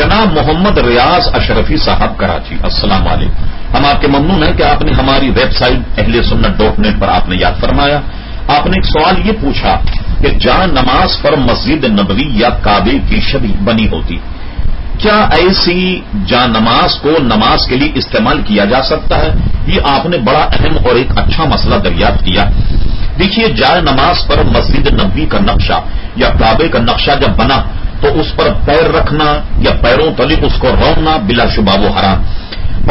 جناب محمد ریاض اشرفی صاحب کراچی، السلام علیکم. ہم آپ کے ممنون ہیں کہ آپ نے ہماری ویب سائٹ اہلسنت.net پر آپ نے یاد فرمایا. آپ نے ایک سوال یہ پوچھا کہ جہاں نماز پر مسجد نبوی یا کعبے کی شبیہ بنی ہوتی، کیا ایسی جہاں نماز کو نماز کے لیے استعمال کیا جا سکتا ہے؟ یہ آپ نے بڑا اہم اور ایک اچھا مسئلہ دریافت کیا. دیکھیے، جائے نماز پر مسجد نبوی کا نقشہ یا کعبے کا نقشہ جب بنا تو اس پر پیر رکھنا یا پیروں تلے اس کو رونا بلا شبہ وہ حرام.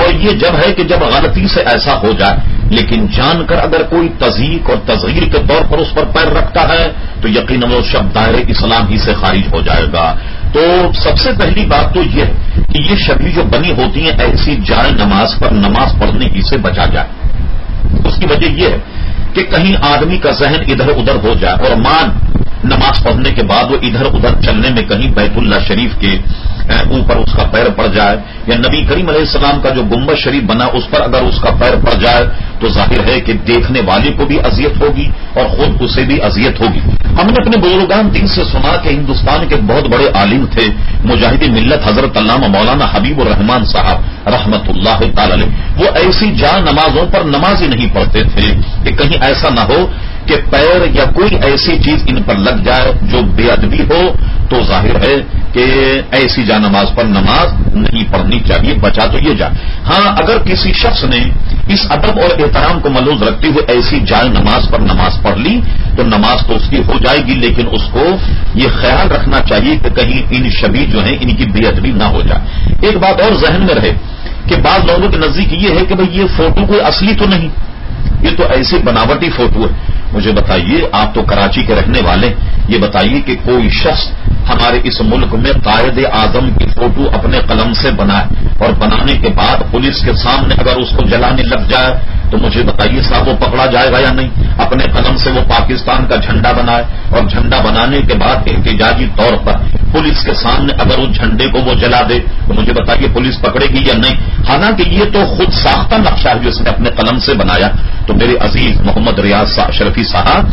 اور یہ جب ہے کہ جب غلطی سے ایسا ہو جائے، لیکن جان کر اگر کوئی تضییق اور تصغیر کے طور پر اس پر پیر رکھتا ہے تو یقیناً وہ شب دائرے اسلام ہی سے خارج ہو جائے گا. تو سب سے پہلی بات تو یہ ہے کہ یہ شبیہ جو بنی ہوتی ہیں ایسی جائے نماز پر نماز پڑھنے ہی سے بچا جائے. اس کی وجہ یہ ہے کہ کہیں آدمی کا ذہن ادھر ادھر ہو جائے اور نماز پڑھنے کے بعد وہ ادھر ادھر چلنے میں کہیں بیت اللہ شریف کے اوپر اس کا پیر پڑ جائے یا نبی کریم علیہ السلام کا جو گنبد شریف بنا اس پر اگر اس کا پیر پڑ جائے تو ظاہر ہے کہ دیکھنے والے کو بھی اذیت ہوگی اور خود اسے بھی اذیت ہوگی. ہم نے اپنے بزرگان دین سے سنا کہ ہندوستان کے بہت بڑے عالم تھے مجاہد ملت حضرت علامہ مولانا حبیب الرحمان صاحب رحمت اللہ تعالی علیہ. وہ ایسی جا نمازوں پر نماز ہی نہیں پڑھتے تھے کہ کہیں ایسا نہ ہو کہ پیر یا کوئی ایسی چیز ان پر لگ جائے جو بے ادبی ہو. تو ظاہر ہے کہ ایسی جا نماز پر نماز نہیں پڑھنی چاہیے، بچا تو یہ جائے. ہاں، اگر کسی شخص نے اس ادب اور احترام کو ملحوظ رکھتے ہوئے ایسی جائے نماز پر نماز پڑھ لی تو نماز تو اس کی ہو جائے گی، لیکن اس کو یہ خیال رکھنا چاہیے کہ کہیں ان شبیہ جو ہیں ان کی بے ادبی نہ ہو جائے. ایک بات اور ذہن میں رہے کہ بعض لوگوں کے نزدیک یہ ہے کہ بھئی یہ فوٹو کوئی اصلی تو نہیں، یہ تو ایسی بناوٹی فوٹو ہے. مجھے بتائیے، آپ تو کراچی کے رہنے والے، یہ بتائیے کہ کوئی شخص ہمارے اس ملک میں قائد اعظم کی فوٹو اپنے قلم سے بنائے اور بنانے کے بعد پولیس کے سامنے اگر اس کو جلانے لگ جائے تو مجھے بتائیے صاحب وہ پکڑا جائے گا یا نہیں؟ اپنے قلم سے وہ پاکستان کا جھنڈا بنائے اور جھنڈا بنانے کے بعد احتجاجی طور پر پولیس کے سامنے اگر اس جھنڈے کو وہ جلا دے تو مجھے بتائیے پولیس پکڑے گی یا نہیں؟ حالانکہ یہ تو خود ساختہ نقشہ ہے جو اس نے اپنے قلم سے بنایا. تو میرے عزیز محمد ریاض اشرفی صاحب،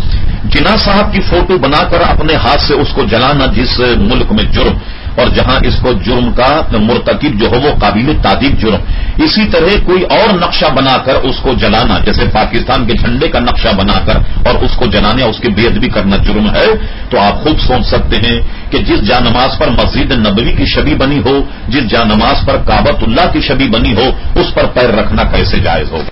جناح صاحب کی فوٹو بنا کر اپنے ہاتھ سے اس کو جلانا جس ملک میں جرم اور جہاں اس کو جرم کا مرتکب جو ہو وہ قابل تعدیب جرم، اسی طرح کوئی اور نقشہ بنا کر اس کو جلانا جیسے پاکستان کے جھنڈے کا نقشہ بنا کر اور اس کو جلانے اور اس کی بے ادبی کرنا جرم ہے. تو آپ خود سوچ سکتے ہیں کہ جس جا نماز پر مسجد نبوی کی شبیہ بنی ہو، جس جا نماز پر کعبۃ اللہ کی شبیہ بنی ہو، اس پر پیر رکھنا کیسے جائز ہوگا.